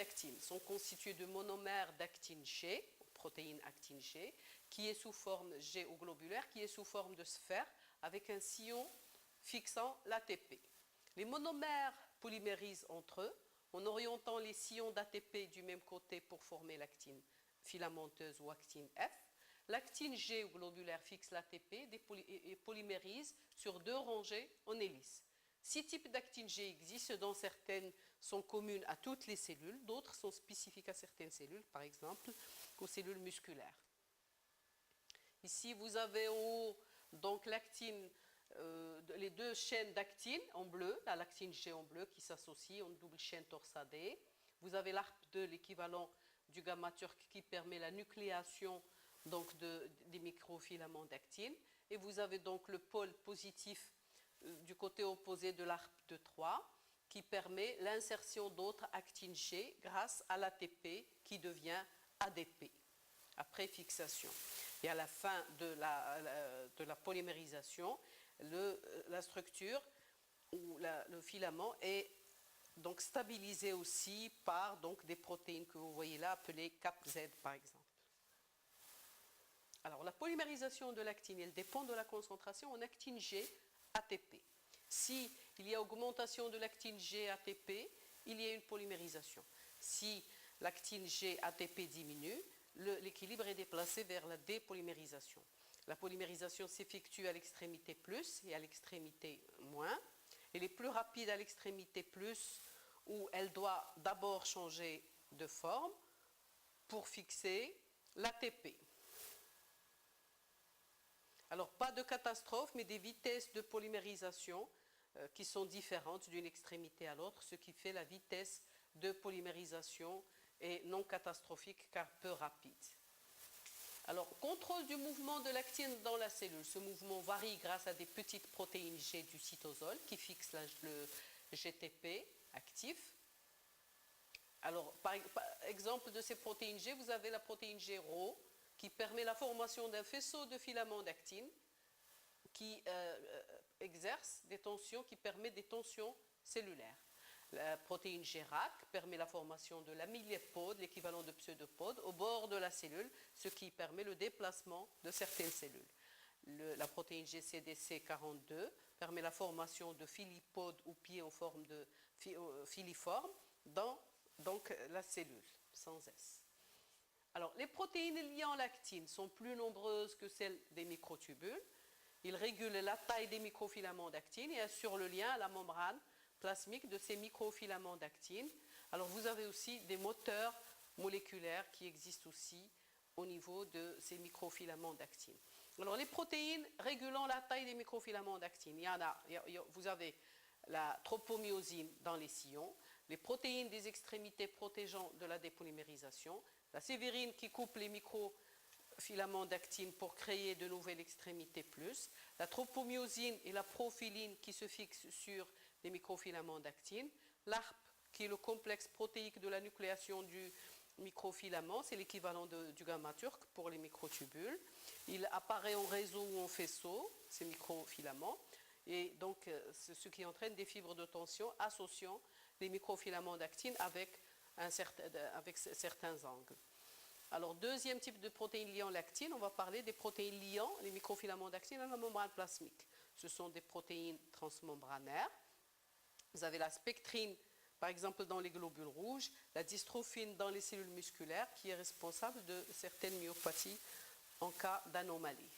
d'actine sont constitués de monomères d'actine G, protéine actine G, qui est sous forme G ou globulaire, qui est sous forme de sphère avec un sillon fixant l'ATP. Les monomères polymérisent entre eux en orientant les sillons d'ATP du même côté pour former l'actine filamenteuse ou actine F. L'actine G ou globulaire fixe l'ATP et polymérise sur 2 rangées en hélice. 6 types d'actine G existent, dont certaines sont communes à toutes les cellules, d'autres sont spécifiques à certaines cellules, par exemple aux cellules musculaires. Ici, vous avez en haut donc l'actine, les 2 chaînes d'actine en bleu, la lactine G en bleu qui s'associe en double chaîne torsadée. Vous avez l'ARP2, l'équivalent du gamma turc qui permet la nucléation donc des microfilaments d'actine. Et vous avez donc le pôle positif du côté opposé de l'ARP2-3 qui permet l'insertion d'autres actines G grâce à l'ATP qui devient ADP après fixation. Et à la fin de la polymérisation, la structure ou le filament est donc stabilisé aussi par donc, des protéines que vous voyez là appelées CAPZ par exemple. Alors la polymérisation de l'actine, elle dépend de la concentration en actine G ATP. Si il y a augmentation de l'actine G ATP, il y a une polymérisation. Si l'actine G ATP diminue, l'équilibre est déplacé vers la dépolymérisation. La polymérisation s'effectue à l'extrémité plus et à l'extrémité moins. Elle est plus rapide à l'extrémité plus, où elle doit d'abord changer de forme pour fixer l'ATP. Alors, pas de catastrophe, mais des vitesses de polymérisation qui sont différentes d'une extrémité à l'autre, ce qui fait la vitesse de polymérisation est non catastrophique car peu rapide. Alors, contrôle du mouvement de l'actine dans la cellule. Ce mouvement varie grâce à des petites protéines G du cytosol qui fixent le GTP actif. Alors, par exemple de ces protéines G, vous avez la protéine G Rho qui permet la formation d'un faisceau de filaments d'actine qui exerce des tensions, qui permet des tensions cellulaires. La protéine GRAC permet la formation de l'amylépode, l'équivalent de pseudopode, au bord de la cellule, ce qui permet le déplacement de certaines cellules. La protéine GCDC42 permet la formation de filipodes ou pieds en forme de filiforme dans donc, la cellule, sans S. Alors, les protéines liant l'actine sont plus nombreuses que celles des microtubules. Ils régulent la taille des microfilaments d'actine et assurent le lien à la membrane plasmique de ces microfilaments d'actine. Alors, vous avez aussi des moteurs moléculaires qui existent aussi au niveau de ces microfilaments d'actine. Alors, les protéines régulant la taille des microfilaments d'actine, vous avez la tropomyosine dans les sillons, les protéines des extrémités protégeant de la dépolymérisation, la sévérine qui coupe les microfilaments d'actine pour créer de nouvelles extrémités plus, la tropomyosine et la profiline qui se fixent sur les microfilaments d'actine, l'ARP qui est le complexe protéique de la nucléation du microfilament, c'est l'équivalent du gamma turc pour les microtubules. Il apparaît en réseau ou en faisceau, ces microfilaments, et donc ce qui entraîne des fibres de tension associant les microfilaments d'actine avec certains angles. Alors, deuxième type de protéines liant l'actine, on va parler des protéines liant les microfilaments d'actine à la membrane plasmique. Ce sont des protéines transmembranaires. Vous avez la spectrine, par exemple, dans les globules rouges, la dystrophine dans les cellules musculaires, qui est responsable de certaines myopathies en cas d'anomalie.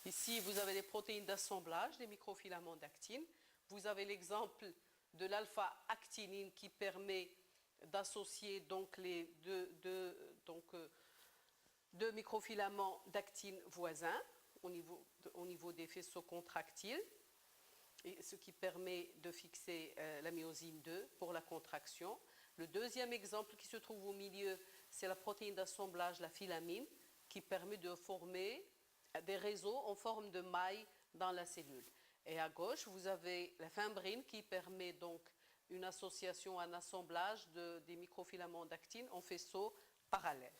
Ici, vous avez des protéines d'assemblage des microfilaments d'actine. Vous avez l'exemple de l'alpha-actinine qui permet d'associer donc les deux microfilaments d'actine voisins au niveau des faisceaux contractiles, et ce qui permet de fixer la myosine 2 pour la contraction. Le deuxième exemple qui se trouve au milieu, c'est la protéine d'assemblage, la filamine, qui permet de former des réseaux en forme de maille dans la cellule. Et à gauche, vous avez la fimbrine qui permet donc une association, un assemblage des microfilaments d'actine en faisceaux parallèles.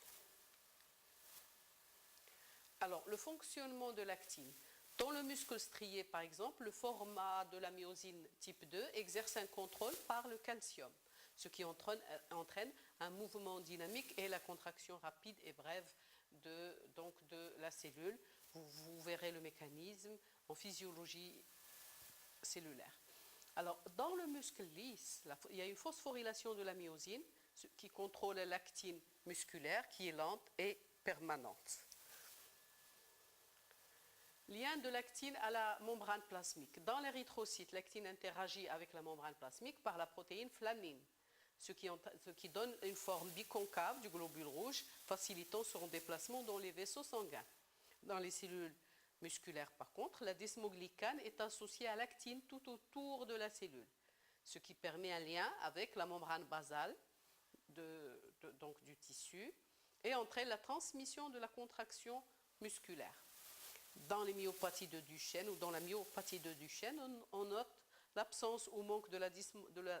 Alors, le fonctionnement de l'actine. Dans le muscle strié, par exemple, le format de la myosine type 2 exerce un contrôle par le calcium. ce qui entraîne un mouvement dynamique et la contraction rapide et brève de la cellule. Vous verrez le mécanisme en physiologie cellulaire. Alors, dans le muscle lisse, il y a une phosphorylation de la myosine qui contrôle la l'actine musculaire qui est lente et permanente. Lien de l'actine à la membrane plasmique. Dans l'érythrocyte, l'actine interagit avec la membrane plasmique par la protéine flanine, ce qui donne une forme biconcave du globule rouge, facilitant son déplacement dans les vaisseaux sanguins. Dans les cellules musculaires, par contre, la desmoglycane est associée à l'actine tout autour de la cellule, ce qui permet un lien avec la membrane basale donc du tissu et entraîne la transmission de la contraction musculaire. Dans les myopathies de Duchenne ou dans la myopathie de Duchenne, on note l'absence ou manque de la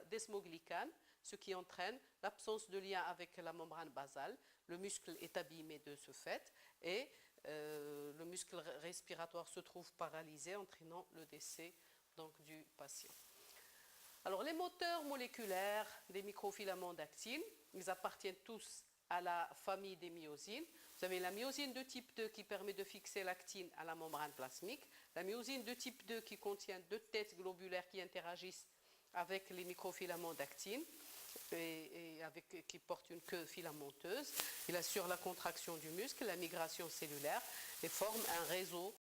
desmoglycane, ce qui entraîne l'absence de lien avec la membrane basale. Le muscle est abîmé de ce fait et le muscle respiratoire se trouve paralysé, entraînant le décès donc, du patient. Alors, les moteurs moléculaires des microfilaments d'actine, ils appartiennent tous à la famille des myosines. Vous avez la myosine de type 2 qui permet de fixer l'actine à la membrane plasmique, la myosine de type 2 qui contient deux têtes globulaires qui interagissent avec les microfilaments d'actine et qui portent une queue filamenteuse. Il assure la contraction du muscle, la migration cellulaire et forme un réseau